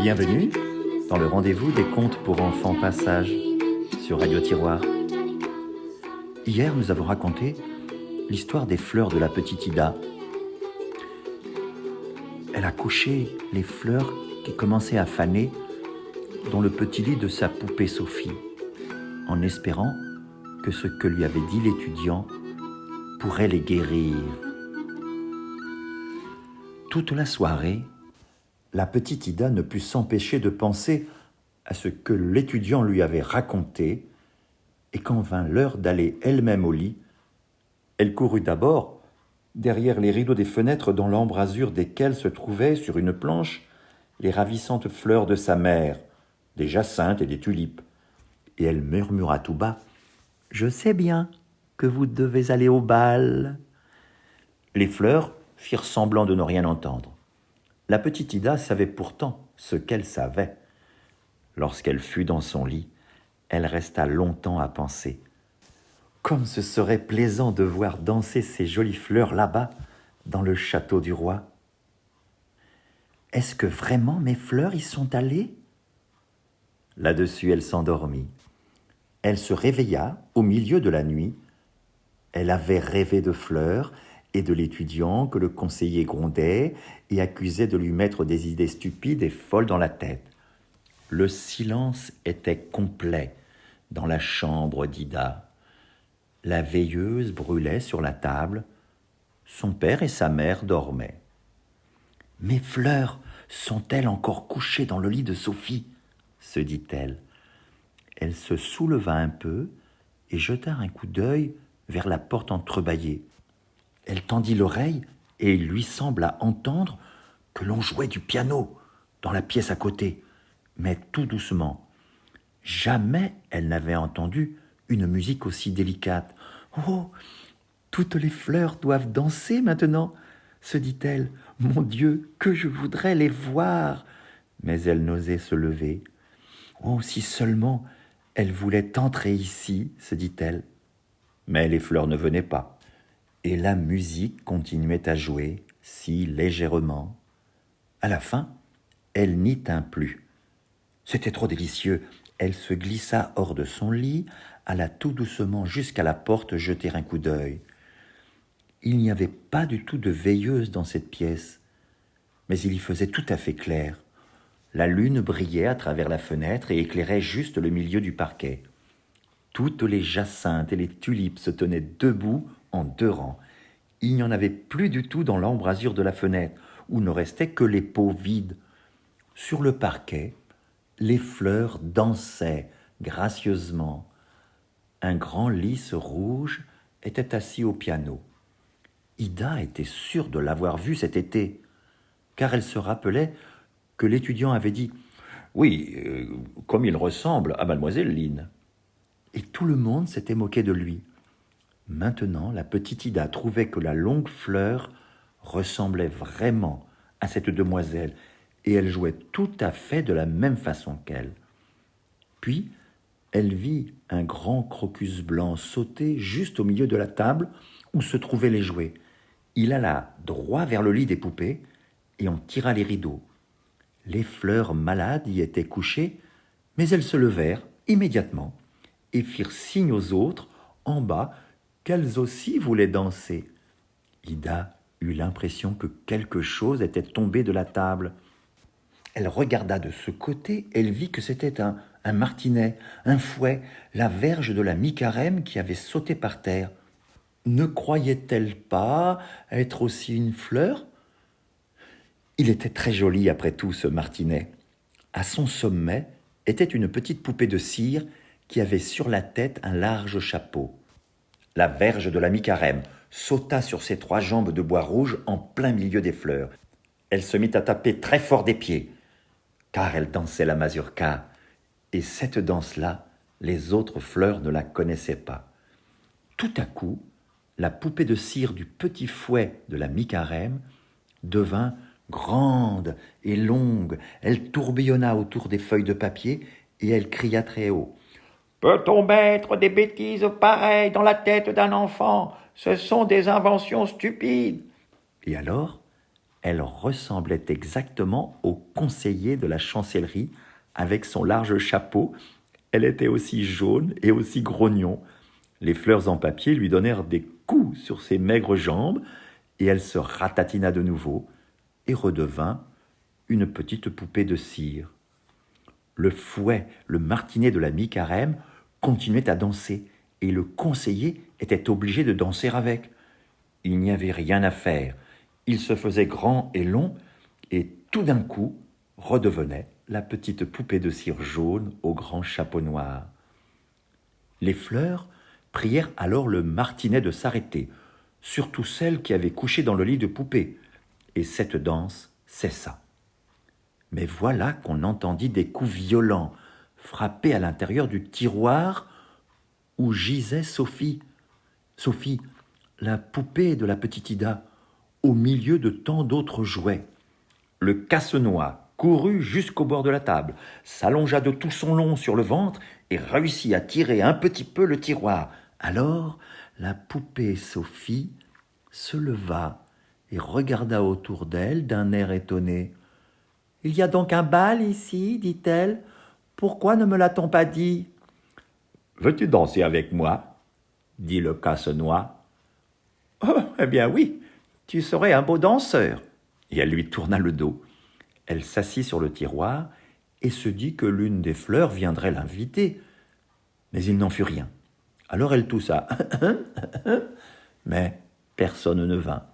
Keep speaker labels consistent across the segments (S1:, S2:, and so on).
S1: Bienvenue dans le rendez-vous des contes pour enfants Passage sur Radio Tiroir. Hier, nous avons raconté l'histoire des fleurs de la petite Ida. Elle a couché les fleurs qui commençaient à faner dans le petit lit de sa poupée Sophie, en espérant que ce que lui avait dit l'étudiant pourrait les guérir. Toute la soirée, la petite Ida ne put s'empêcher de penser à ce que l'étudiant lui avait raconté, et quand vint l'heure d'aller elle-même au lit, elle courut d'abord derrière les rideaux des fenêtres dans l'embrasure desquelles se trouvaient sur une planche les ravissantes fleurs de sa mère, des jacinthes et des tulipes, et elle murmura tout bas « Je sais bien que vous devez aller au bal. » Les fleurs firent semblant de ne rien entendre. La petite Ida savait pourtant ce qu'elle savait. Lorsqu'elle fut dans son lit, elle resta longtemps à penser. Comme ce serait plaisant de voir danser ces jolies fleurs là-bas, dans le château du roi. Est-ce que vraiment mes fleurs y sont allées ? Là-dessus, elle s'endormit. Elle se réveilla au milieu de la nuit. Elle avait rêvé de fleurs et de l'étudiant que le conseiller grondait et accusait de lui mettre des idées stupides et folles dans la tête. Le silence était complet dans la chambre d'Ida. La veilleuse brûlait sur la table. Son père et sa mère dormaient. « Mes fleurs sont-elles encore couchées dans le lit de Sophie ?» se dit-elle. Elle se souleva un peu et jeta un coup d'œil vers la porte entrebâillée. Elle tendit l'oreille et il lui sembla entendre que l'on jouait du piano dans la pièce à côté, mais tout doucement. Jamais elle n'avait entendu une musique aussi délicate. « Oh, toutes les fleurs doivent danser maintenant !» se dit-elle. « Mon Dieu, que je voudrais les voir !» Mais elle n'osait se lever. « Oh, si seulement elle voulait entrer ici !» se dit-elle. Mais les fleurs ne venaient pas. Et la musique continuait à jouer, si légèrement. À la fin, elle n'y tint plus. C'était trop délicieux. Elle se glissa hors de son lit, alla tout doucement jusqu'à la porte jeter un coup d'œil. Il n'y avait pas du tout de veilleuse dans cette pièce, mais il y faisait tout à fait clair. La lune brillait à travers la fenêtre et éclairait juste le milieu du parquet. Toutes les jacinthes et les tulipes se tenaient debout en deux rangs. Il n'y en avait plus du tout dans l'embrasure de la fenêtre, où ne restaient que les pots vides. Sur le parquet, les fleurs dansaient gracieusement. Un grand lys rouge était assis au piano. Ida était sûre de l'avoir vu cet été, car elle se rappelait que l'étudiant avait dit « Oui, comme il ressemble à Mademoiselle Line ». Et tout le monde s'était moqué de lui. Maintenant, la petite Ida trouvait que la longue fleur ressemblait vraiment à cette demoiselle, et elle jouait tout à fait de la même façon qu'elle. Puis, elle vit un grand crocus blanc sauter juste au milieu de la table où se trouvaient les jouets. Il alla droit vers le lit des poupées, et on tira les rideaux. Les fleurs malades y étaient couchées, mais elles se levèrent immédiatement et firent signe aux autres, en bas, qu'elles aussi voulaient danser. Ida eut l'impression que quelque chose était tombé de la table. Elle regarda de ce côté, elle vit que c'était un martinet, un fouet, la verge de la mi-carême qui avait sauté par terre. Ne croyait-elle pas être aussi une fleur ? Il était très joli après tout, ce martinet. À son sommet était une petite poupée de cire qui avait sur la tête un large chapeau. La verge de la mi-carême sauta sur ses trois jambes de bois rouge en plein milieu des fleurs. Elle se mit à taper très fort des pieds, car elle dansait la mazurka, et cette danse-là, les autres fleurs ne la connaissaient pas. Tout à coup, la poupée de cire du petit fouet de la mi-carême devint grande et longue. Elle tourbillonna autour des feuilles de papier et elle cria très haut. « Peut-on mettre des bêtises pareilles dans la tête d'un enfant ? Ce sont des inventions stupides. » Et alors, Elle ressemblait exactement au conseiller de la chancellerie avec son large chapeau. Elle était aussi jaune et aussi grognon. Les fleurs en papier lui donnèrent des coups sur ses maigres jambes et elle se ratatina de nouveau et redevint une petite poupée de cire. Le fouet, le martinet de la mi-carême continuait à danser et le conseiller était obligé de danser avec. Il n'y avait rien à faire. Il se faisait grand et long et tout d'un coup redevenait la petite poupée de cire jaune au grand chapeau noir. Les fleurs prièrent alors le martinet de s'arrêter, surtout celle qui avait couché dans le lit de poupée, et cette danse cessa. Mais voilà qu'on entendit des coups violents frapper à l'intérieur du tiroir où gisait Sophie. Sophie, la poupée de la petite Ida, au milieu de tant d'autres jouets. Le casse-noix courut jusqu'au bord de la table, s'allongea de tout son long sur le ventre et réussit à tirer un petit peu le tiroir. Alors, la poupée Sophie se leva et regarda autour d'elle d'un air étonné. « Il y a donc un bal ici, dit-elle. Pourquoi ne me l'a-t-on pas dit ?»« Veux-tu danser avec moi ?» dit le casse-noix. « Oh, eh bien oui, tu serais un beau danseur. » Et elle lui tourna le dos. Elle s'assit sur le tiroir et se dit que l'une des fleurs viendrait l'inviter. Mais il n'en fut rien. Alors elle toussa. Mais personne ne vint.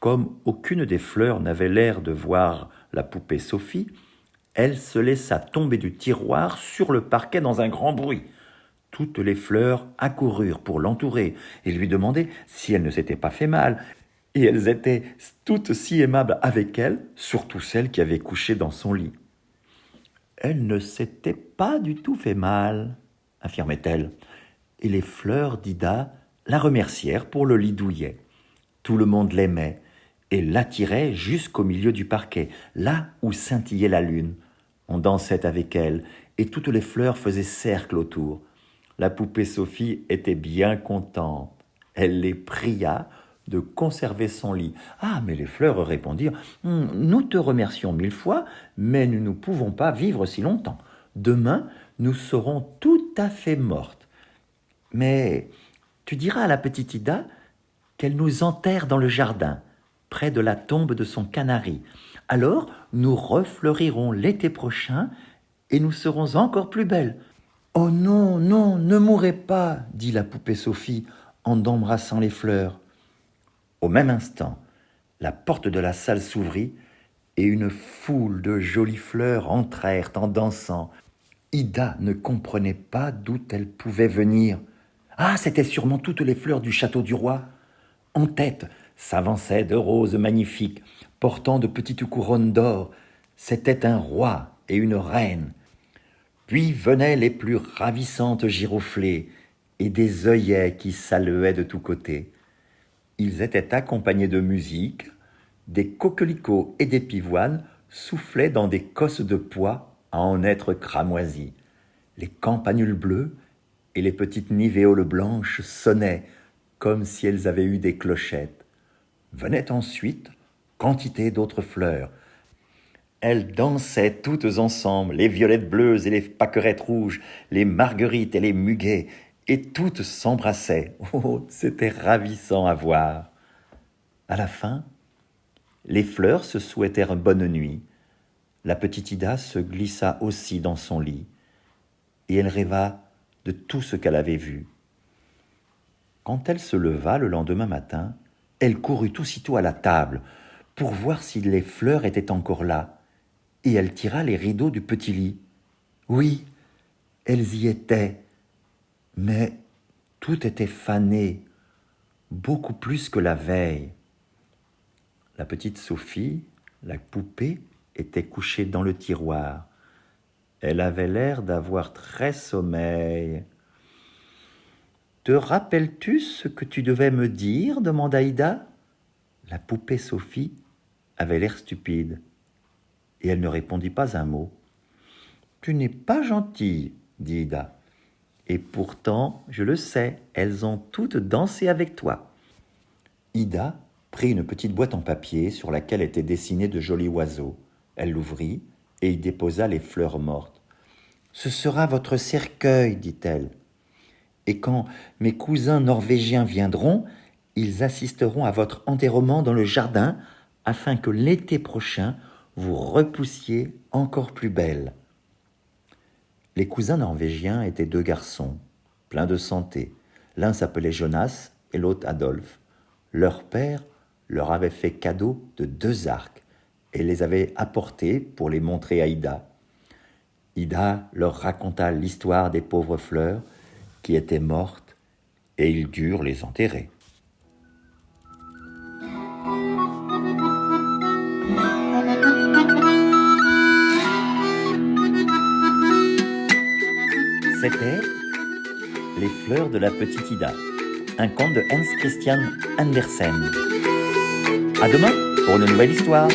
S1: Comme aucune des fleurs n'avait l'air de voir la poupée Sophie, elle se laissa tomber du tiroir sur le parquet dans un grand bruit. Toutes les fleurs accoururent pour l'entourer et lui demander si elle ne s'était pas fait mal. Et elles étaient toutes si aimables avec elle, surtout celle qui avait couché dans son lit. Elle ne s'était pas du tout fait mal, affirmait-elle. Et les fleurs d'Ida la remercièrent pour le lit douillet. Tout le monde l'aimait et l'attirait jusqu'au milieu du parquet, là où scintillait la lune. On dansait avec elle et toutes les fleurs faisaient cercle autour. La poupée Sophie était bien contente. Elle les pria de conserver son lit. « Ah, mais les fleurs répondirent « Nous te remercions 1000 fois, mais nous ne pouvons pas vivre si longtemps. Demain, nous serons tout à fait mortes. Mais tu diras à la petite Ida qu'elle nous enterre dans le jardin, près de la tombe de son canari. Alors, nous refleurirons l'été prochain et nous serons encore plus belles. »« Oh non, non, ne mourrez pas, dit la poupée Sophie en embrassant les fleurs. » Au même instant, la porte de la salle s'ouvrit et une foule de jolies fleurs entrèrent en dansant. Ida ne comprenait pas d'où elles pouvaient venir. Ah, c'étaient sûrement toutes les fleurs du château du roi. En tête s'avançaient de roses magnifiques, portant de petites couronnes d'or. C'était un roi et une reine. Puis venaient les plus ravissantes giroflées et des œillets qui saluaient de tous côtés. Ils étaient accompagnés de musique, des coquelicots et des pivoines soufflaient dans des cosses de pois à en être cramoisis. Les campanules bleues et les petites nivéoles blanches sonnaient comme si elles avaient eu des clochettes. Venaient ensuite quantité d'autres fleurs. Elles dansaient toutes ensemble, les violettes bleues et les pâquerettes rouges, les marguerites et les muguets, et toutes s'embrassaient. Oh, c'était ravissant à voir. À la fin, les fleurs se souhaitèrent bonne nuit. La petite Ida se glissa aussi dans son lit, et elle rêva de tout ce qu'elle avait vu. Quand elle se leva le lendemain matin, elle courut aussitôt à la table pour voir si les fleurs étaient encore là, et elle tira les rideaux du petit lit. Oui, elles y étaient, mais tout était fané, beaucoup plus que la veille. La petite Sophie, la poupée, était couchée dans le tiroir. Elle avait l'air d'avoir très sommeil. « Te rappelles-tu ce que tu devais me dire ?» demanda Ida. La poupée Sophie avait l'air stupide, et elle ne répondit pas un mot. « Tu n'es pas gentille, » dit Ida. « Et pourtant, je le sais, elles ont toutes dansé avec toi. » Ida prit une petite boîte en papier sur laquelle étaient dessinés de jolis oiseaux. Elle l'ouvrit et y déposa les fleurs mortes. « Ce sera votre cercueil, dit-elle. Et quand mes cousins norvégiens viendront, ils assisteront à votre enterrement dans le jardin afin que l'été prochain, vous repoussiez encore plus belle. » Les cousins norvégiens étaient 2 garçons, pleins de santé. L'un s'appelait Jonas et l'autre Adolphe. Leur père leur avait fait cadeau de 2 arcs et les avait apportés pour les montrer à Ida. Ida leur raconta l'histoire des pauvres fleurs qui étaient mortes et ils durent les enterrer. C'était Les fleurs de la petite Ida, un conte de Hans Christian Andersen. À demain pour une nouvelle histoire.